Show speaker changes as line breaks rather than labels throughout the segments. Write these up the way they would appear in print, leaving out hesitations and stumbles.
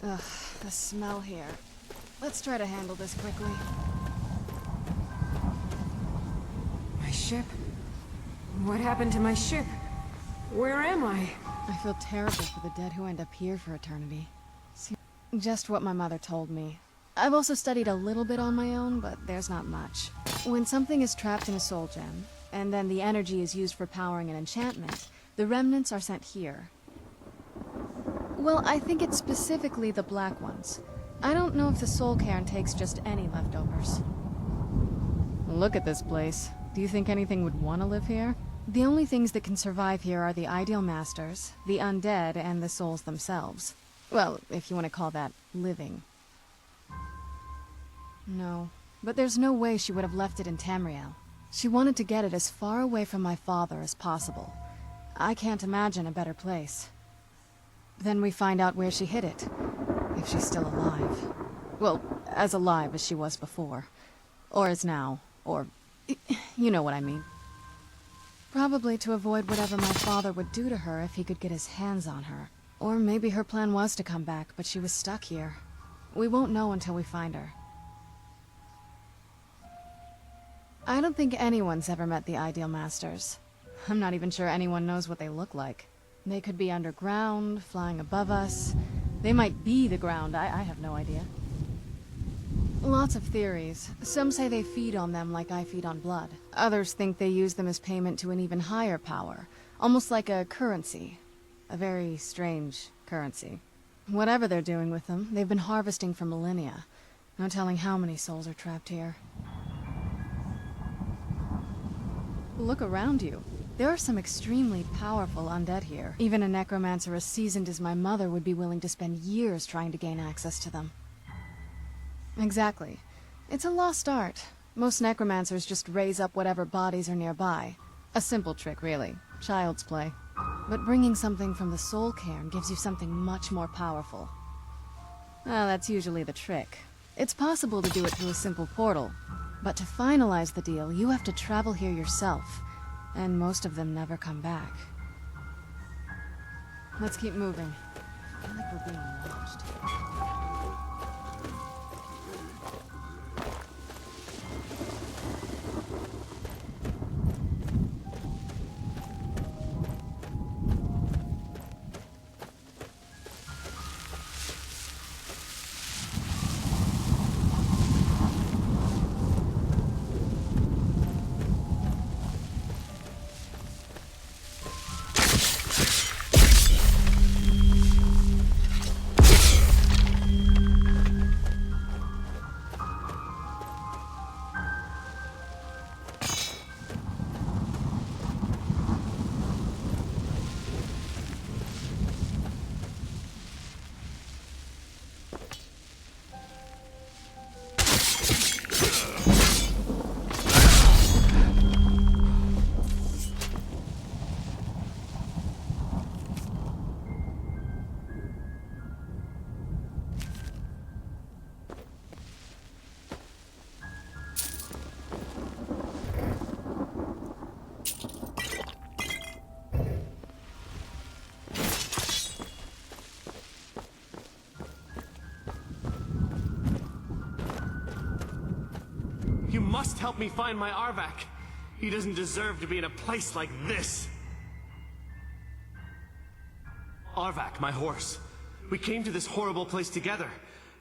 Ugh, the smell here. Let's try to handle this quickly.
My ship? What happened to my ship? Where am I?
I feel terrible for the dead who end up here for eternity. Just what my mother told me. I've also studied a little bit on my own, but there's not much. When something is trapped in a soul gem, and then the energy is used for powering an enchantment, the remnants are sent here. Well, I think it's specifically the black ones. I don't know if the soul cairn takes just any leftovers. Look at this place. Do you think anything would want to live here? The only things that can survive here are the ideal masters, the undead, and the souls themselves. Well, if you want to call that living. No, but there's no way she would have left it in Tamriel. She wanted to get it as far away from my father as possible. I can't imagine a better place. Then we find out where she hid it, if she's still alive. Well, as alive as she was before. Or is now, or... you know what I mean. Probably to avoid whatever my father would do to her if he could get his hands on her. Or maybe her plan was to come back, but she was stuck here. We won't know until we find her. I don't think anyone's ever met the Ideal Masters. I'm not even sure anyone knows what they look like. They could be underground, flying above us. They might be the ground, I have no idea. Lots of theories. Some say they feed on them like I feed on blood. Others think they use them as payment to an even higher power. Almost like a currency. A very strange currency. Whatever they're doing with them, they've been harvesting for millennia. No telling how many souls are trapped here. Look around you. There are some extremely powerful undead here. Even a necromancer as seasoned as my mother would be willing to spend years trying to gain access to them. Exactly. It's a lost art. Most necromancers just raise up whatever bodies are nearby. A simple trick, really. Child's play. But bringing something from the soul cairn gives you something much more powerful. Well, that's usually the trick. It's possible to do it through a simple portal. But to finalize the deal, you have to travel here yourself. And most of them never come back. Let's keep moving. I feel like we're being watched.
You must help me find my Arvak. He doesn't deserve to be in a place like this. Arvak, my horse. We came to this horrible place together.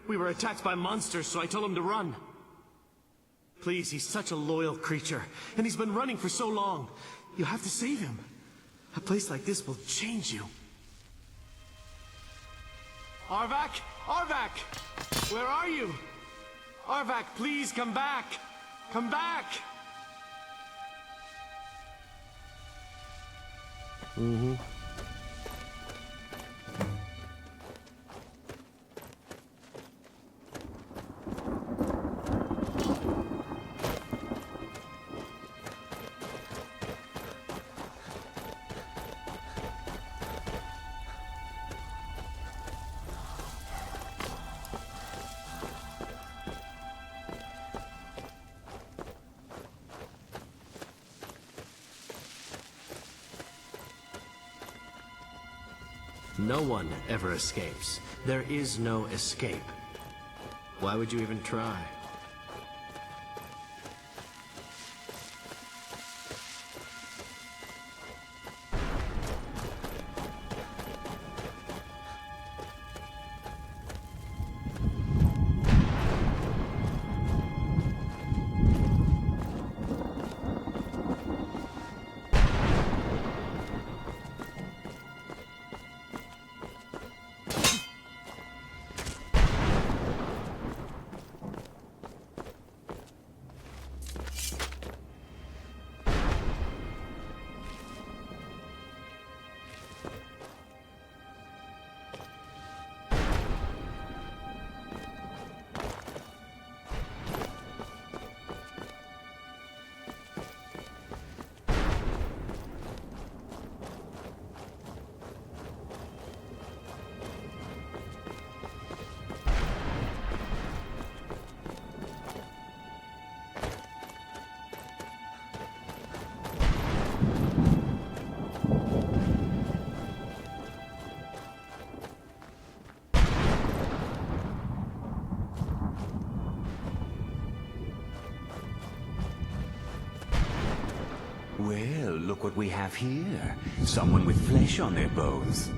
We were attacked by monsters, so I told him to run. Please, he's such a loyal creature, and he's been running for so long. You have to save him. A place like this will change you. Arvak? Arvak! Where are you? Arvak, please come back! Come back! No one ever escapes. There is no escape. Why would you even try?
Well, look what we have here. Someone with flesh on their bones.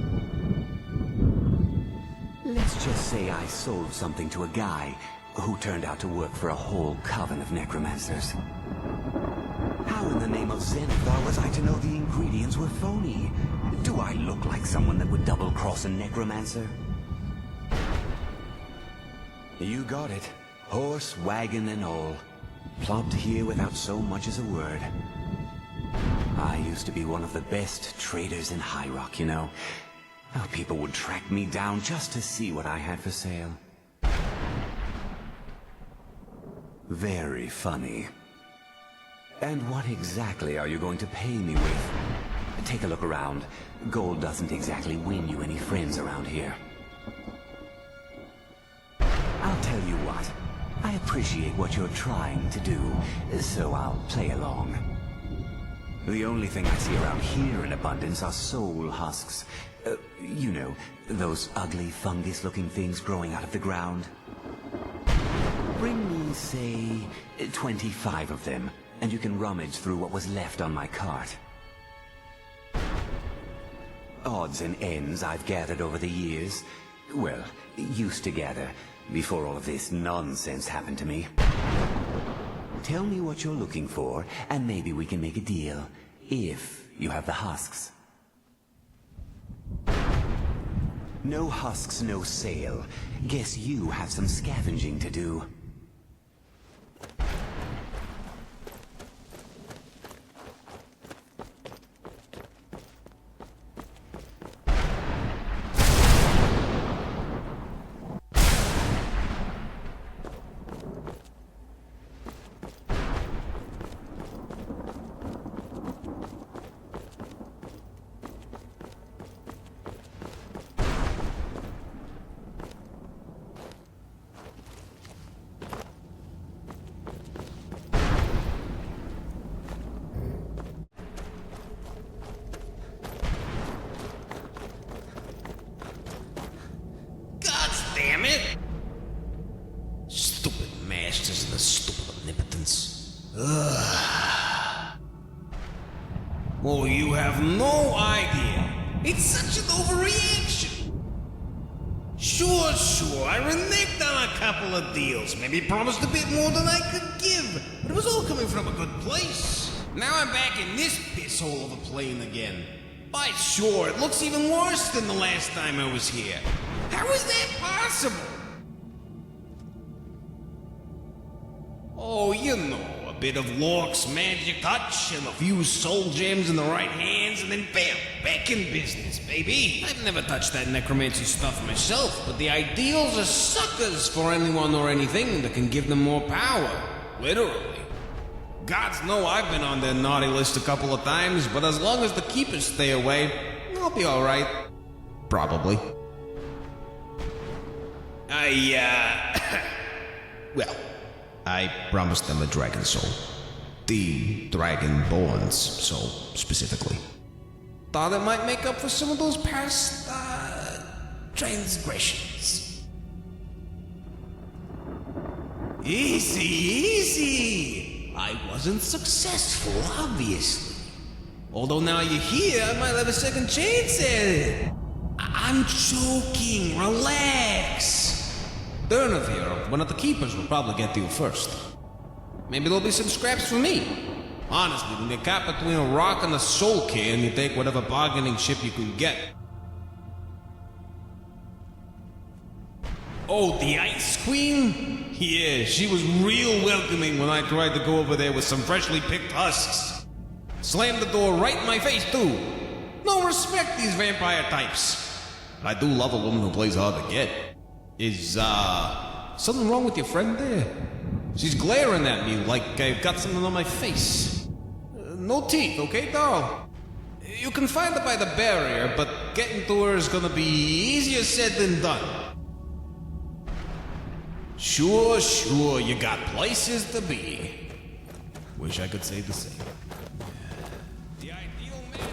Let's just say I sold something to a guy who turned out to work for a whole coven of necromancers. How in the name of Zenithar was I to know the ingredients were phony? Do I look like someone that would double-cross a necromancer? You got it. Horse, wagon, and all. Plopped here without so much as a word. I used to be one of the best traders in High Rock, you know. Oh, people would track me down just to see what I had for sale. Very funny. And what exactly are you going to pay me with? Take a look around. Gold doesn't exactly win you any friends around here. I'll tell you what. I appreciate what you're trying to do, so I'll play along. The only thing I see around here in abundance are soul husks. You know, those ugly fungus-looking things growing out of the ground. Bring me, say, 25 of them, and you can rummage through what was left on my cart. Odds and ends I've gathered over the years. Well, used to gather, before all of this nonsense happened to me. Tell me what you're looking for, and maybe we can make a deal, if you have the husks. No husks, no sale. Guess you have some scavenging to do.
Damn it! Stupid masters and the stupid omnipotence. Ugh. Oh, you have no idea. It's such an overreaction. Sure, I reneged on a couple of deals. Maybe promised a bit more than I could give. But it was all coming from a good place. Now I'm back in this pisshole of a plane again. By sure, it looks even worse than the last time I was here. How is that possible? Oh, you know, a bit of Lork's magic touch and a few soul gems in the right hands, and then bam, back in business, baby. I've never touched that necromancy stuff myself, but the ideals are suckers for anyone or anything that can give them more power. Literally. Gods know I've been on their naughty list a couple of times, but as long as the keepers stay away, I'll be alright. Probably. Well, I promised them a dragon soul. The Dragonborn's soul, specifically. Thought it might make up for some of those past, transgressions. Easy, easy! I wasn't successful, obviously. Although now you're here, I might have a second chance at it. I'm joking, relax. Durnev here, one of the keepers, will probably get to you first. Maybe there'll be some scraps for me. Honestly, when you're caught between a rock and a soul can, you take whatever bargaining chip you can get. Oh, the Ice Queen? Yeah, she was real welcoming when I tried to go over there with some freshly picked husks. Slammed the door right in my face, too. No respect, these vampire types. But I do love a woman who plays hard to get. Is, something wrong with your friend there? She's glaring at me like I've got something on my face. No teeth, okay, doll? You can find her by the barrier, but getting to her is gonna be easier said than done. Sure, you got places to be. Wish I could say the same. The ideal man.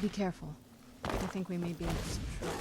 Be careful. I think we may be in some trouble.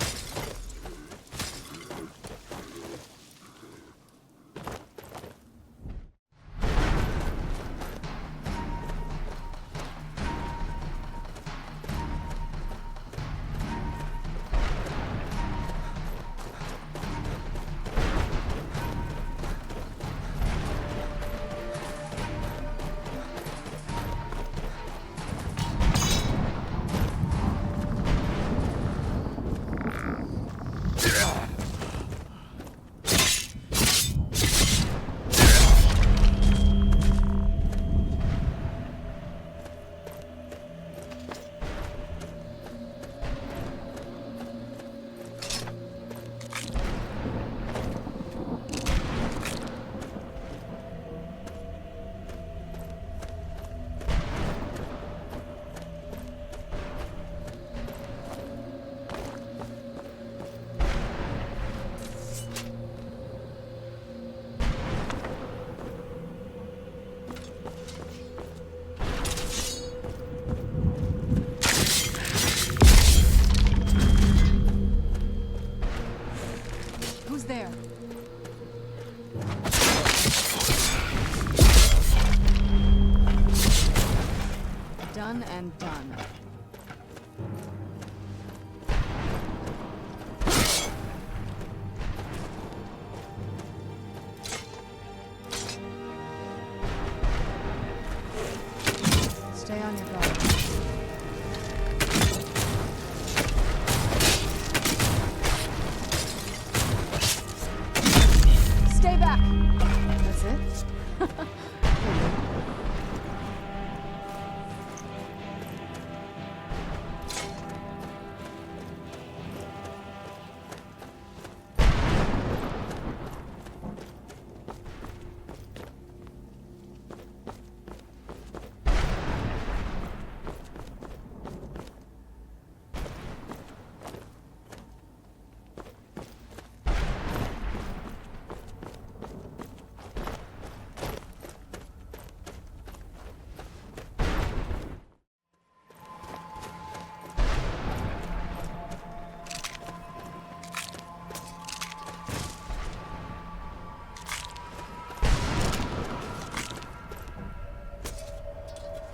There. Done and done. Stay on your guard. Stay back! That's it?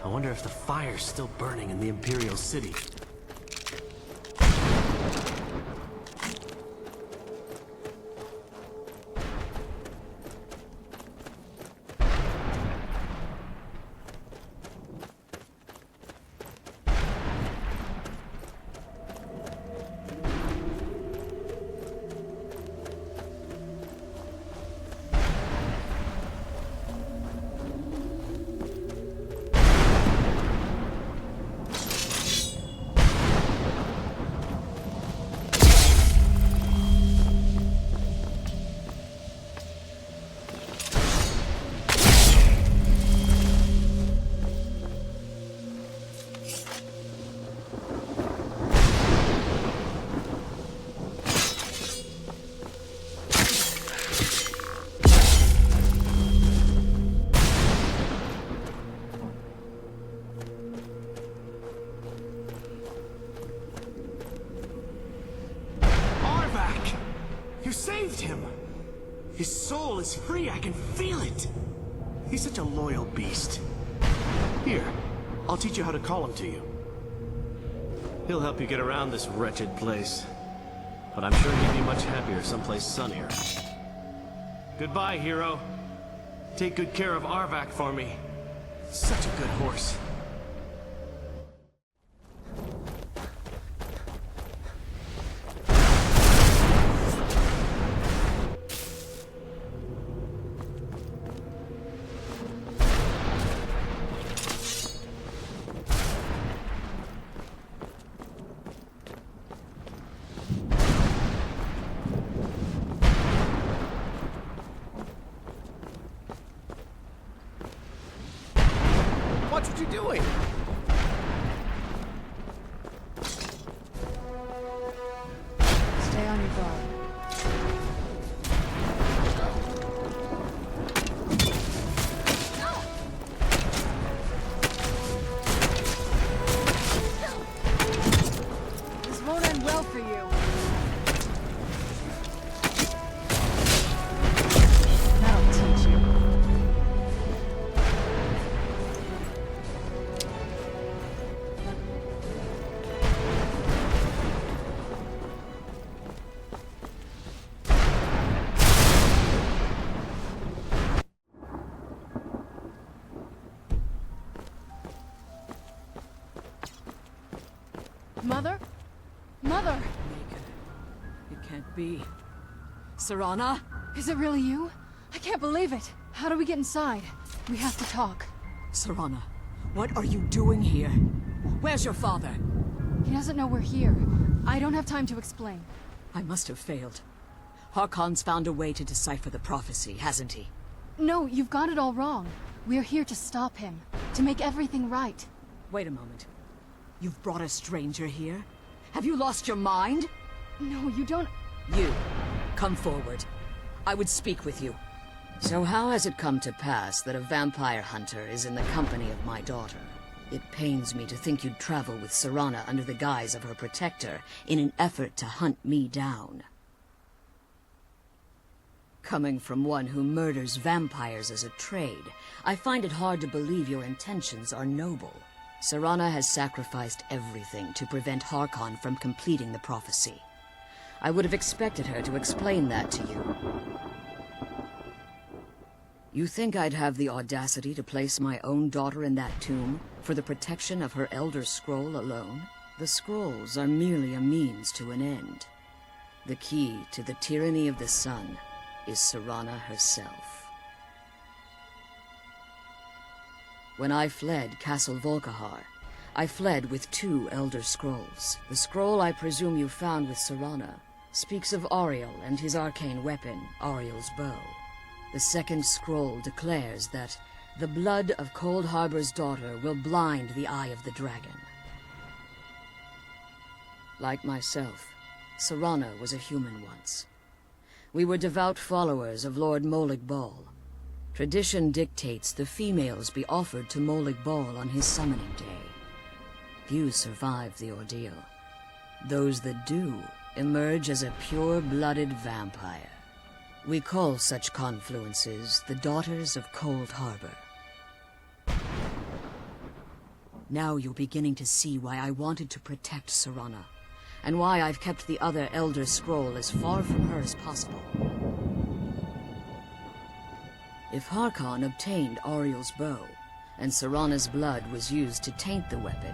I wonder if the fire's still burning in the Imperial City. saved him. His soul is free, I can feel it. He's such a loyal beast. Here, I'll teach you how to call him to you. He'll help you get around this wretched place. But I'm sure he'd be much happier someplace sunnier. Goodbye, hero. Take good care of Arvak for me. Such a good horse. Watch what you're doing!
Stay on your guard. This won't end well for you. That'll teach you. Mother? Mother!
It can't be. Serana?
Is it really you? I can't believe it. How do we get inside? We have to talk.
Serana, what are you doing here? Where's your father?
He doesn't know we're here. I don't have time to explain.
I must have failed. Harkon's found a way to decipher the prophecy, hasn't he?
No, you've got it all wrong. We're here to stop him. To make everything right.
Wait a moment. You've brought a stranger here? Have you lost your mind?
No, you don't...
You, come forward. I would speak with you. So how has it come to pass that a vampire hunter is in the company of my daughter? It pains me to think you'd travel with Serana under the guise of her protector in an effort to hunt me down. Coming from one who murders vampires as a trade, I find it hard to believe your intentions are noble. Serana has sacrificed everything to prevent Harkon from completing the prophecy. I would have expected her to explain that to you. You think I'd have the audacity to place my own daughter in that tomb for the protection of her Elder Scroll alone? The scrolls are merely a means to an end. The key to the tyranny of the sun is Serana herself. When I fled Castle Volkihar, I fled with 2 Elder Scrolls. The scroll I presume you found with Serana speaks of Ariel and his arcane weapon, Ariel's bow. The second scroll declares that the blood of Cold Harbor's daughter will blind the eye of the dragon. Like myself, Serana was a human once. We were devout followers of Lord Molig Bal. Tradition dictates the females be offered to Molig Bal on his summoning day. Few survive the ordeal. Those that do emerge as a pure-blooded vampire. We call such confluences the Daughters of Cold Harbor. Now you're beginning to see why I wanted to protect Serana, and why I've kept the other Elder Scroll as far from her as possible. If Harkon obtained Ariel's bow, and Serana's blood was used to taint the weapon,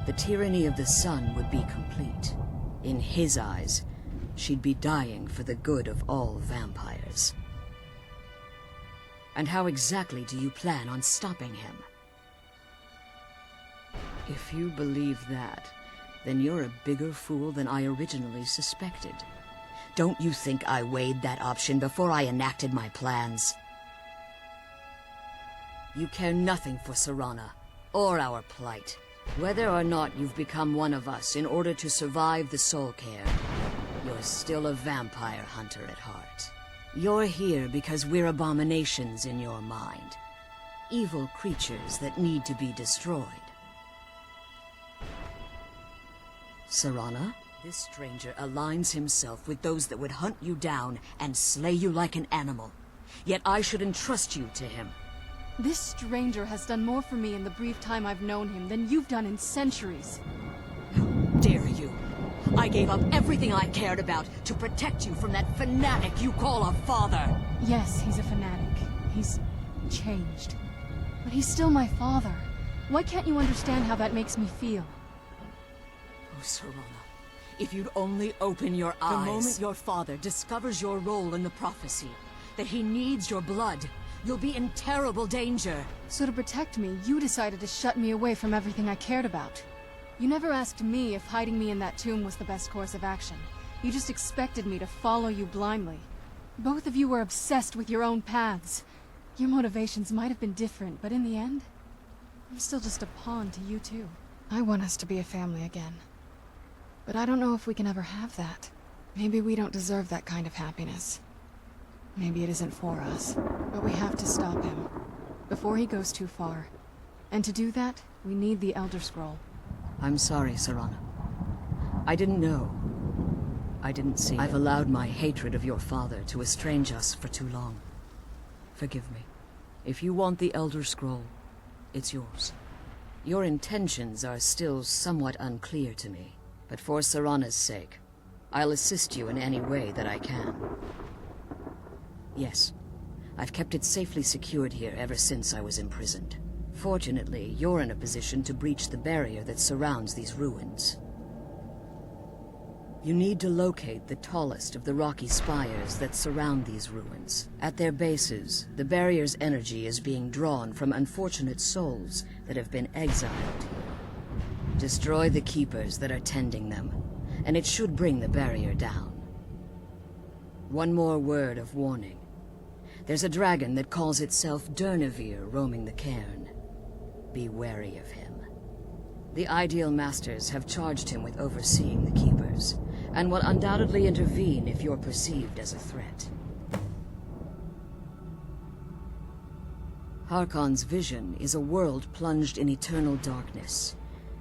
the tyranny of the sun would be complete. In his eyes, she'd be dying for the good of all vampires. And how exactly do you plan on stopping him? If you believe that, then you're a bigger fool than I originally suspected. Don't you think I weighed that option before I enacted my plans? You care nothing for Serana, or our plight. Whether or not you've become one of us in order to survive the Soul Care, you're still a vampire hunter at heart. You're here because we're abominations in your mind. Evil creatures that need to be destroyed. Serana, This stranger aligns himself with those that would hunt you down and slay you like an animal. Yet I should entrust you to him.
This stranger has done more for me in the brief time I've known him than you've done in centuries.
How dare you! I gave up everything I cared about to protect you from that fanatic you call a father!
Yes, he's a fanatic. He's changed. But he's still my father. Why can't you understand how that makes me feel?
Oh, Serana, if you'd only open your eyes. The moment your father discovers your role in the prophecy, that he needs your blood, you'll be in terrible danger.
So to protect me, you decided to shut me away from everything I cared about. You never asked me if hiding me in that tomb was the best course of action. You just expected me to follow you blindly. Both of you were obsessed with your own paths. Your motivations might have been different, but in the end, I'm still just a pawn to you too. I want us to be a family again. But I don't know if we can ever have that. Maybe we don't deserve that kind of happiness. Maybe it isn't for us. But we have to stop him, before he goes too far. And to do that, we need the Elder Scroll.
I'm sorry, Serana. I didn't know. I didn't see. I've allowed my hatred of your father to estrange us for too long. Forgive me. If you want the Elder Scroll, it's yours. Your intentions are still somewhat unclear to me, but for Serana's sake, I'll assist you in any way that I can. Yes, I've kept it safely secured here ever since I was imprisoned. Fortunately, you're in a position to breach the barrier that surrounds these ruins. You need to locate the tallest of the rocky spires that surround these ruins. At their bases, the barrier's energy is being drawn from unfortunate souls that have been exiled here. Destroy the keepers that are tending them, and it should bring the barrier down. One more word of warning. There's a dragon that calls itself Durnevere roaming the cairn. Be wary of him. The Ideal Masters have charged him with overseeing the Keepers, and will undoubtedly intervene if you're perceived as a threat. Harkon's vision is a world plunged in eternal darkness,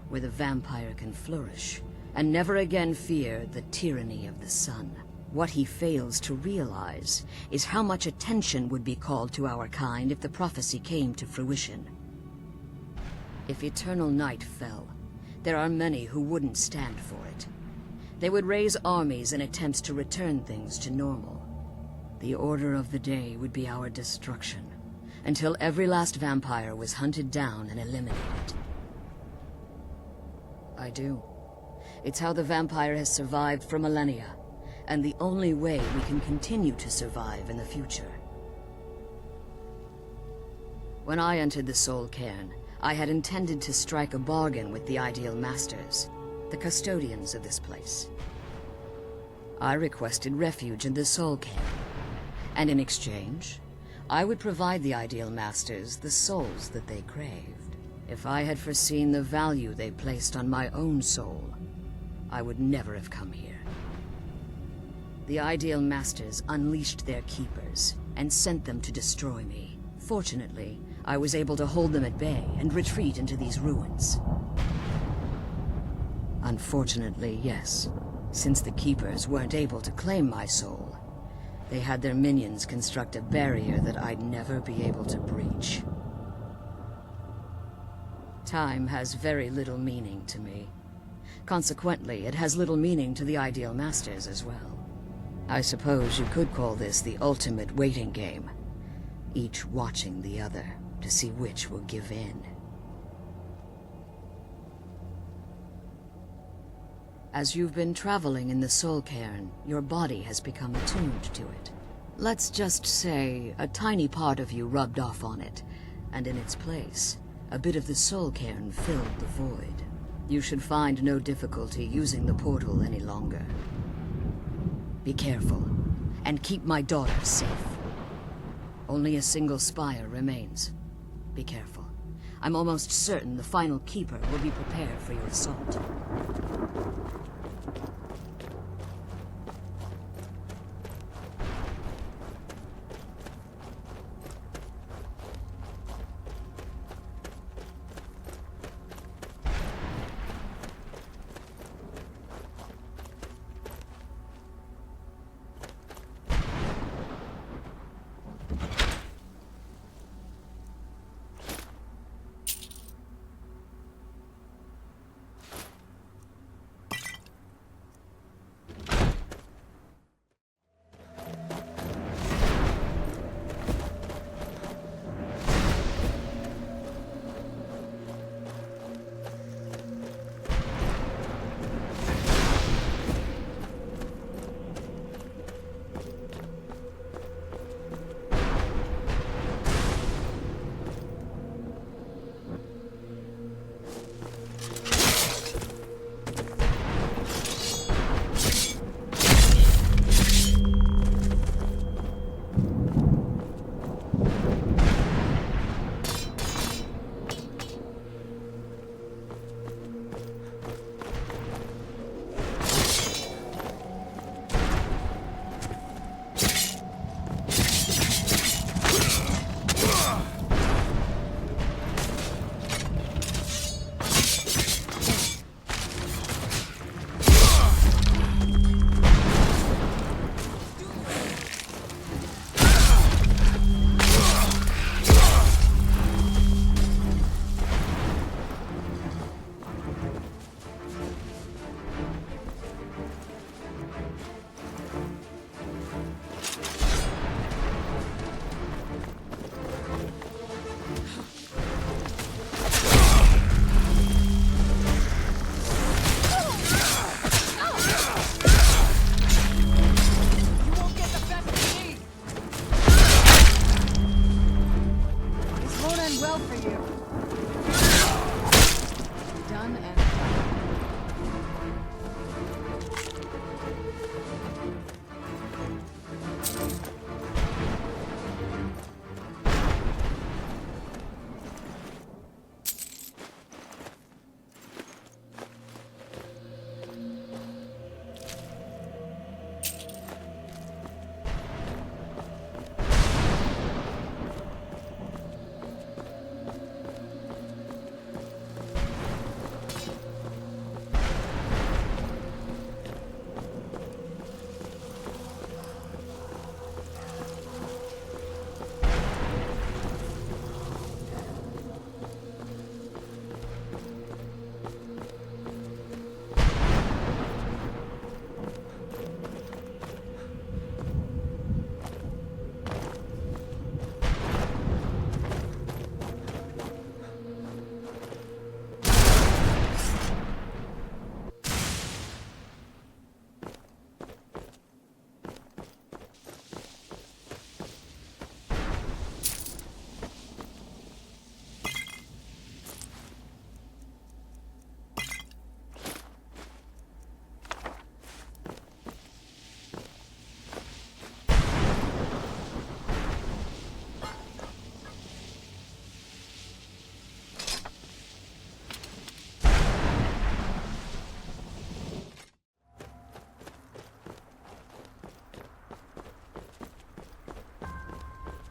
where the vampire can flourish, and never again fear the tyranny of the sun. What he fails to realize is how much attention would be called to our kind if the prophecy came to fruition. If eternal night fell, there are many who wouldn't stand for it. They would raise armies in attempts to return things to normal. The order of the day would be our destruction, until every last vampire was hunted down and eliminated. I do. It's how the vampire has survived for millennia, and the only way we can continue to survive in the future. When I entered the Soul Cairn, I had intended to strike a bargain with the Ideal Masters, the custodians of this place. I requested refuge in the Soul Cairn, and in exchange, I would provide the Ideal Masters the souls that they craved. If I had foreseen the value they placed on my own soul, I would never have come here. The Ideal Masters unleashed their keepers and sent them to destroy me. Fortunately, I was able to hold them at bay and retreat into these ruins. Unfortunately, yes, since the Keepers weren't able to claim my soul, they had their minions construct a barrier that I'd never be able to breach. Time has very little meaning to me. Consequently, it has little meaning to the Ideal Masters as well. I suppose you could call this the ultimate waiting game, each watching the other to see which will give in. As you've been traveling in the Soul Cairn, your body has become attuned to it. Let's just say a tiny part of you rubbed off on it, and in its place, a bit of the Soul Cairn filled the void. You should find no difficulty using the portal any longer. Be careful, and keep my daughter safe. Only a single spire remains. Be careful. I'm almost certain the final Keeper will be prepared for your assault.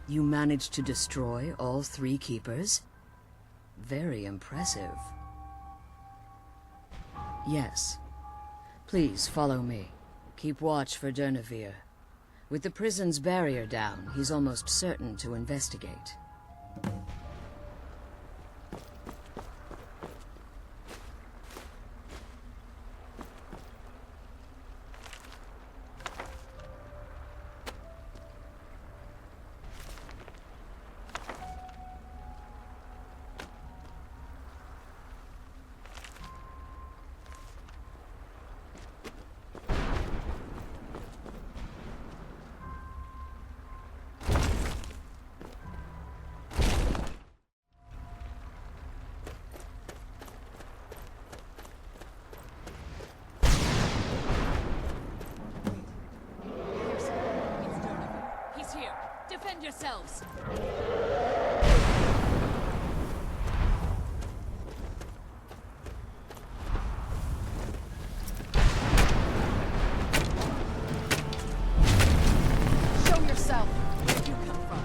You managed to destroy all 3 keepers? Very impressive. Yes. Please follow me. Keep watch for Durnevere. With the prison's barrier down, he's almost certain to investigate.
He's here. Defend yourselves.
Show yourself!
Where'd you come from?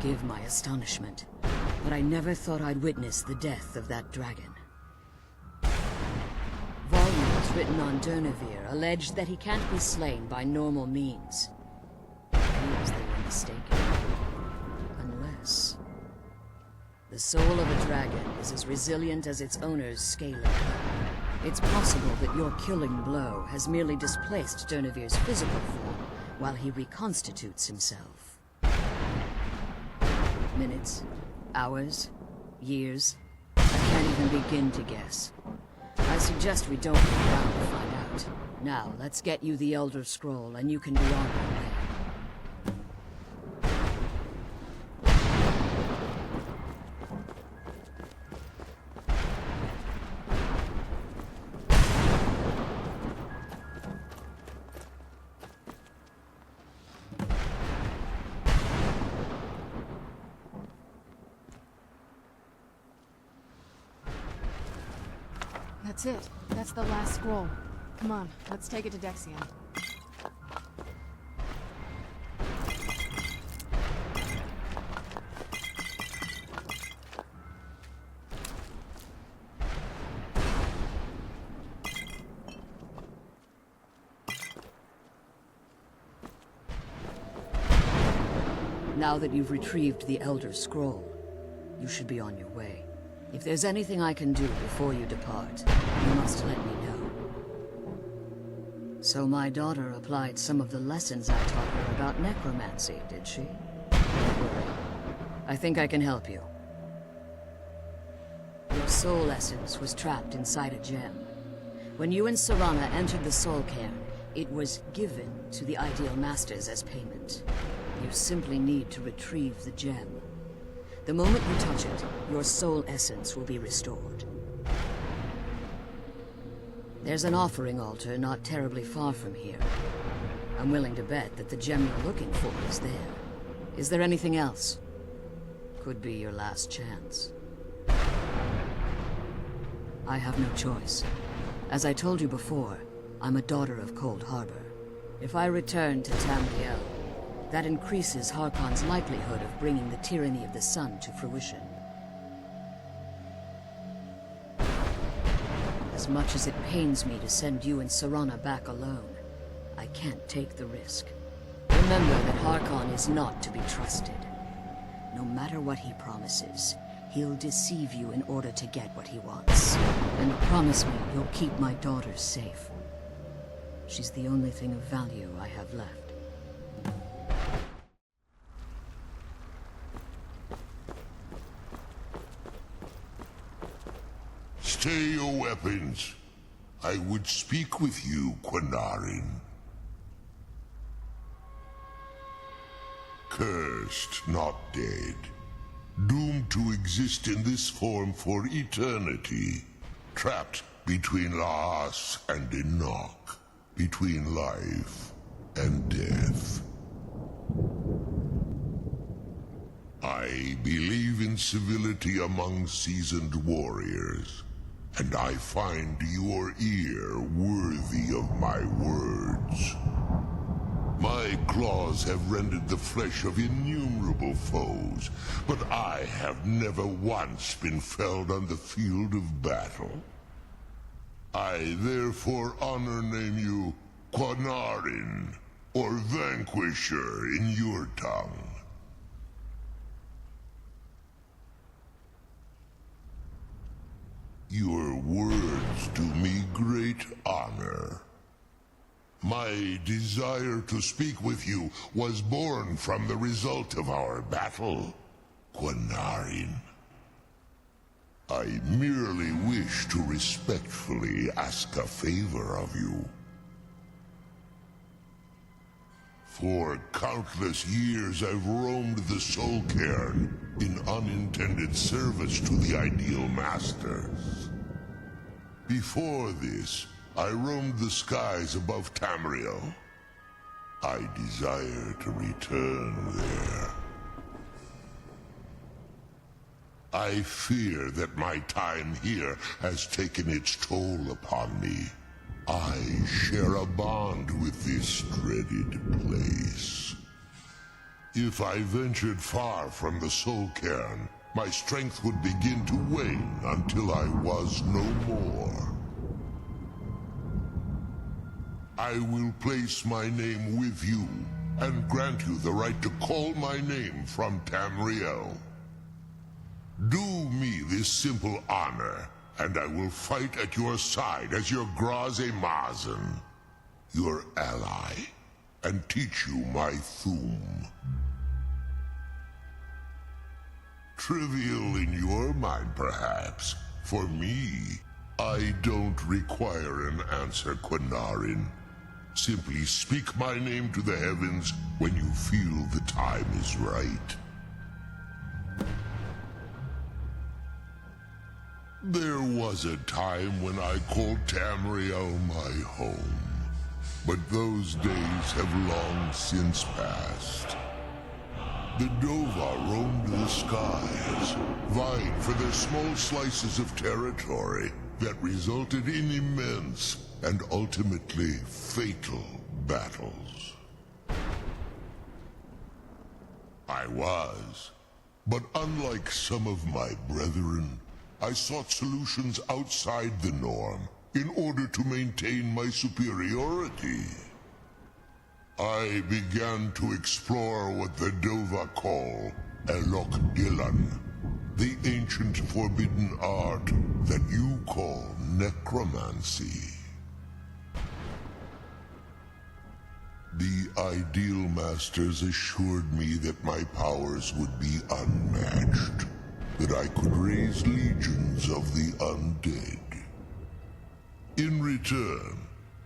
Forgive my astonishment, but I never thought I'd witness the death of that dragon. Volumes written on Durnevere allege that he can't be slain by normal means. It appears they were mistaken. Unless... the soul of a dragon is as resilient as its owner's scaly. It's possible that your killing blow has merely displaced Durnevere's physical form while he reconstitutes himself. Minutes, hours, years. I can't even begin to guess. I suggest we don't wait around to find out. Now, let's get you the Elder Scroll, and you can be on your way.
That's it. That's the last scroll. Come on, let's take it to Dexion.
Now that you've retrieved the Elder Scroll, you should be on your way. If there's anything I can do before you depart, you must let me know. So my daughter applied some of the lessons I taught her about necromancy, did she? Don't worry. I think I can help you. Your soul essence was trapped inside a gem. When you and Serana entered the Soul Cairn, it was given to the Ideal Masters as payment. You simply need to retrieve the gem. The moment you touch it, your soul essence will be restored. There's an offering altar not terribly far from here. I'm willing to bet that the gem you're looking for is there. Is there anything else? Could be your last chance. I have no choice. As I told you before, I'm a daughter of Cold Harbor. If I return to Tamriel, that increases Harkon's likelihood of bringing the tyranny of the sun to fruition. As much as it pains me to send you and Serana back alone, I can't take the risk. Remember that Harkon is not to be trusted. No matter what he promises, he'll deceive you in order to get what he wants. And promise me you'll keep my daughter safe. She's the only thing of value I have left.
Stay your weapons. I would speak with you, Quinarin. Cursed, not dead. Doomed to exist in this form for eternity. Trapped between Laas and Enoch. Between life and death. I believe in civility among seasoned warriors. And I find your ear worthy of my words. My claws have rended the flesh of innumerable foes, but I have never once been felled on the field of battle. I therefore name you Quinarin, or Vanquisher in your tongue. Your words do me great honor. My desire to speak with you was born from the result of our battle, Quinarin. I merely wish to respectfully ask a favor of you. For countless years I've roamed the Soul Cairn in unintended service to the Ideal Masters. Before this, I roamed the skies above Tamriel. I desire to return there. I fear that my time here has taken its toll upon me. I share a bond with this dreaded place. If I ventured far from the Soul Cairn, my strength would begin to wane until I was no more. I will place my name with you, and grant you the right to call my name from Tamriel. Do me this simple honor, and I will fight at your side as your Graze Mazen, your ally, and teach you my Thum. Trivial in your mind, perhaps. For me, I don't require an answer, Quinarin. Simply speak my name to the heavens when you feel the time is right. There was a time when I called Tamriel my home, but those days have long since passed. The Dova roamed the skies, vying for their small slices of territory, that resulted in immense and ultimately fatal battles. I was, but unlike some of my brethren, I sought solutions outside the norm in order to maintain my superiority. I began to explore what the Dova call Elok Dylan, the ancient forbidden art that you call necromancy. The Ideal Masters assured me that my powers would be unmatched, that I could raise legions of the undead. In return,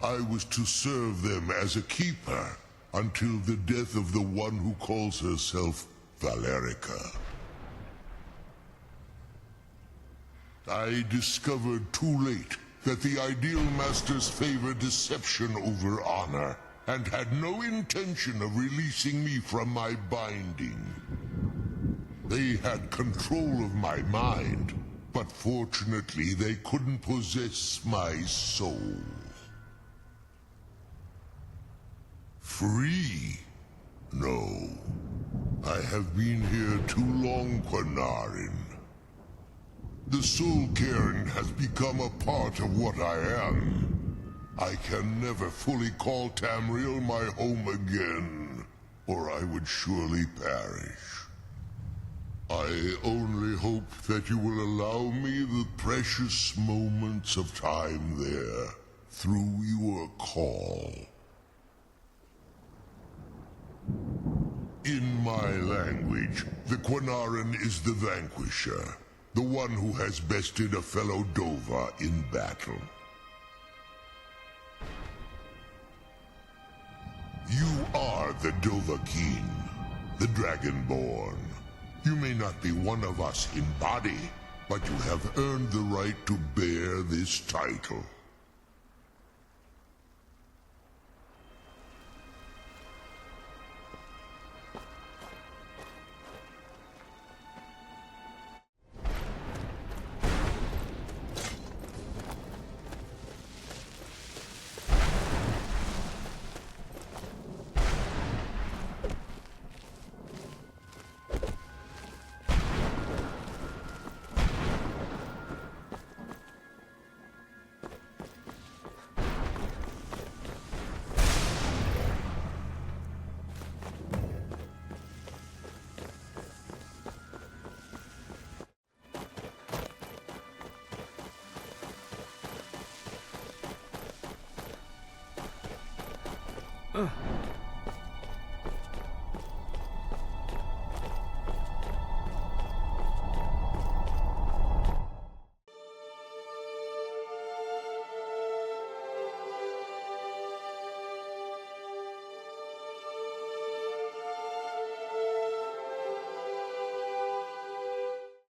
I was to serve them as a keeper until the death of the one who calls herself Valerica. I discovered too late that the Ideal Masters favor deception over honor, and had no intention of releasing me from my binding. They had control of my mind, but fortunately they couldn't possess my soul. Free? No. I have been here too long, Quanarin. The Soul Cairn has become a part of what I am. I can never fully call Tamriel my home again, or I would surely perish. I only hope that you will allow me the precious moments of time there, through your call. In my language, the Quanarin is the vanquisher, the one who has bested a fellow Dova in battle. You are the Dovahkiin, the Dragonborn. You may not be one of us in body, but you have earned the right to bear this title.